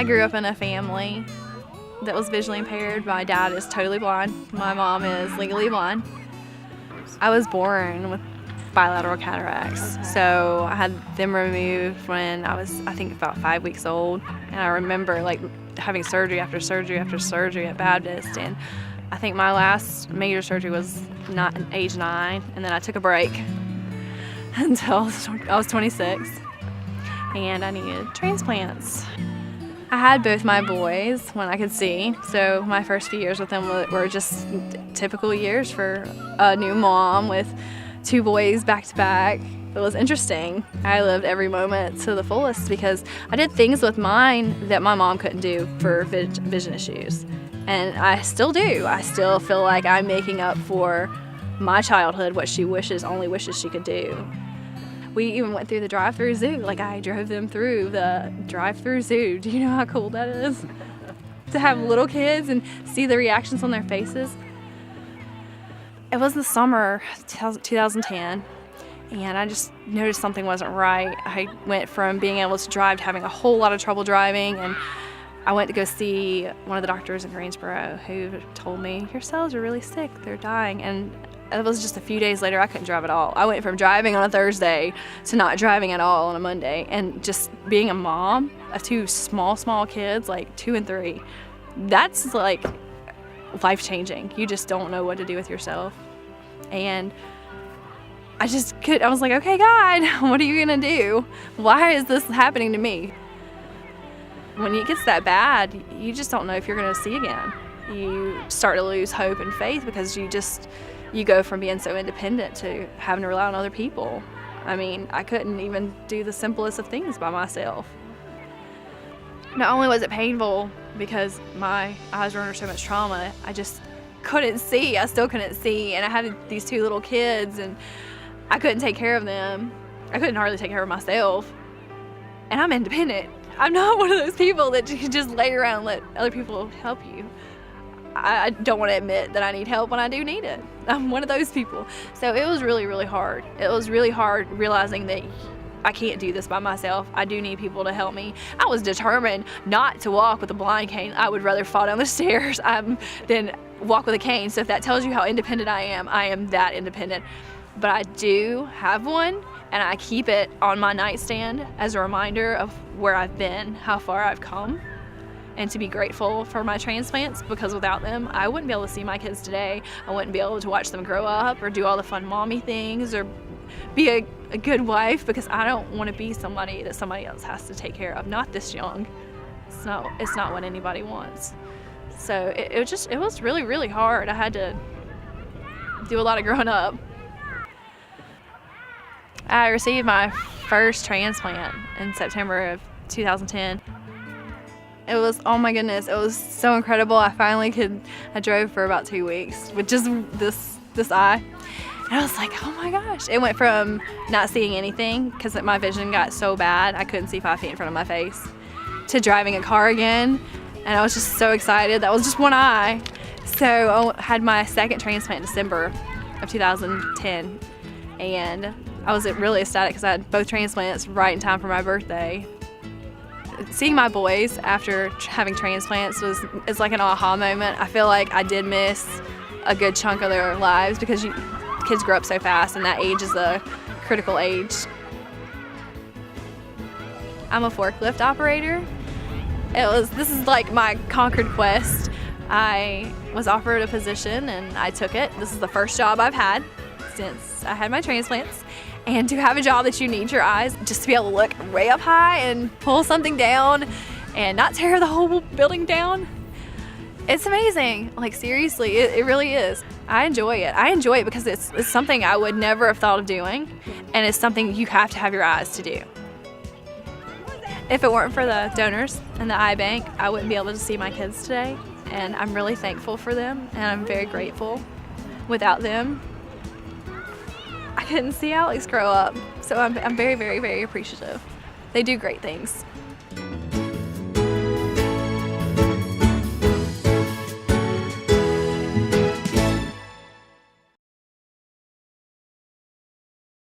I grew up in a family that was visually impaired. My dad is totally blind. My mom is legally blind. I was born with bilateral cataracts, so I had them removed when I was, I think, about 5 weeks old. And I remember like having surgery after surgery after surgery at Baptist, and I think my last major surgery was not age 9, and then I took a break until I was 26, and I needed transplants. I had both my boys when I could see, so my first few years with them were just typical years for a new mom with 2 boys back to back. It was interesting. I lived every moment to the fullest because I did things with mine that my mom couldn't do for vision issues. And I still do. I still feel like I'm making up for my childhood, what she only wishes she could do. We even went through the drive-through zoo. Like, I drove them through the drive-through zoo. Do you know how cool that is? To have little kids and see the reactions on their faces. It was the summer 2010, and I just noticed something wasn't right. I went from being able to drive to having a whole lot of trouble driving, and I went to go see one of the doctors in Greensboro who told me, your cells are really sick, they're dying. And it was just a few days later, I couldn't drive at all. I went from driving on a Thursday to not driving at all on a Monday. And just being a mom of 2 small kids, like 2 and 3, that's like life-changing. You just don't know what to do with yourself. And I was like, okay, God, what are you gonna do? Why is this happening to me? When it gets that bad, you just don't know if you're gonna see again. You start to lose hope and faith because you go from being so independent to having to rely on other people. I mean, I couldn't even do the simplest of things by myself. Not only was it painful because my eyes were under so much trauma, I just couldn't see. I still couldn't see, and I had these 2 little kids, and I couldn't take care of them. I couldn't hardly take care of myself, and I'm independent. I'm not one of those people that you can just lay around and let other people help you. I don't want to admit that I need help when I do need it. I'm one of those people. So it was really, really hard. It was really hard realizing that I can't do this by myself. I do need people to help me. I was determined not to walk with a blind cane. I would rather fall down the stairs than walk with a cane. So if that tells you how independent I am that independent. But I do have one, and I keep it on my nightstand as a reminder of where I've been, how far I've come, and to be grateful for my transplants, because without them, I wouldn't be able to see my kids today. I wouldn't be able to watch them grow up or do all the fun mommy things or be a good wife, because I don't want to be somebody that somebody else has to take care of, not this young. It's not what anybody wants. So it was really, really hard. I had to do a lot of growing up. I received my first transplant in September of 2010. It was, oh my goodness, it was so incredible. I drove for about 2 weeks with just this eye. And I was like, oh my gosh. It went from not seeing anything, because my vision got so bad, I couldn't see 5 feet in front of my face, to driving a car again. And I was just so excited. That was just one eye. So I had my second transplant in December of 2010. And I was really ecstatic because I had both transplants right in time for my birthday. Seeing my boys after having transplants is like an aha moment. I feel like I did miss a good chunk of their lives because kids grow up so fast, and that age is a critical age. I'm a forklift operator. This is like my conquered quest. I was offered a position and I took it. This is the first job I've had since I had my transplants. And to have a job that you need your eyes, just to be able to look way up high and pull something down and not tear the whole building down, it's amazing. Like, seriously, it really is. I enjoy it. I enjoy it because it's something I would never have thought of doing, and it's something you have to have your eyes to do. If it weren't for the donors and the eye bank, I wouldn't be able to see my kids today, and I'm really thankful for them, and I'm very grateful. Without them, I couldn't see Alex grow up, so I'm very, very, very appreciative. They do great things.